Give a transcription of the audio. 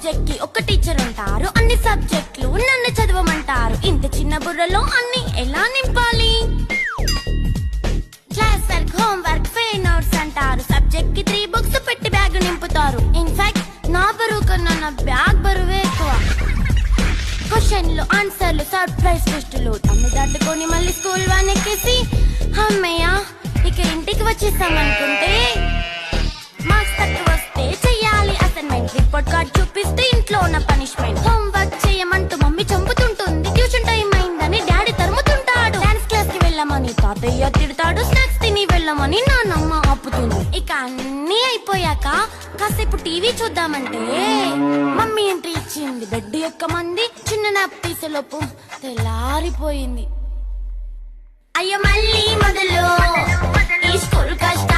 Subject కి ఒక teacher ఉంటారు, అన్ని సబ్జెక్టులు నన్ను చదవమంటారు. ఇంత చిన్న బుర్రలో అన్ని ఎలా నింపాలి? Class work, home work, fair notes అంటారు. సబ్జెక్ట్ కి 3 బుక్స్ పెట్టి బ్యాగ్ నింపుతారు. ఇన్ఫాక్ట్ నా బరువు కన్నా నా బ్యాగ్ బరువే ఎక్కువ. క్వశ్చన్లు, ఆన్సర్లు, సర్ప్రైజ్ టెస్టులు తమ్మి దాటుకొని మళ్ళీ స్కూల్ వాన్ ఎక్కేసి అమ్మయ్య ఇక ఇంటికి వచ్చేసామనుకుంటే మార్క్స్ తక్కువ వస్తే చెయ్యాలి అసైన్మెంట్. రిపోర్ట్ కార్డ్ చూపిస్తే ఇంట్లో ఉన్న పనిష్మెంట్. హోమ్ వర్క్ చేయమంటూ మమ్మీ చంపుతుంటుంది. ట్యూషన్ టైం అయిందని డాడీ తరుముతుంటాడు. డాన్స్ క్లాస్ కి వెళ్ళమని తాతయ్య తిడతాడు. స్నాక్స్ తిని వెళ్ళమని నాన్నమ్మ ఆపుతుంది. ఇక అన్నీ అయిపోయాక కాసేపు టీవీ చూద్దామంటే మమ్మీ ఎంట్రీ ఇచ్చింది. బెడ్ యొక్క మంది చిన్న నాప్ తీసేలోపు తెల్లారిపోయింది. అయ్యో మళ్ళీ మొదలు ఈ స్కూల్ కష్టం.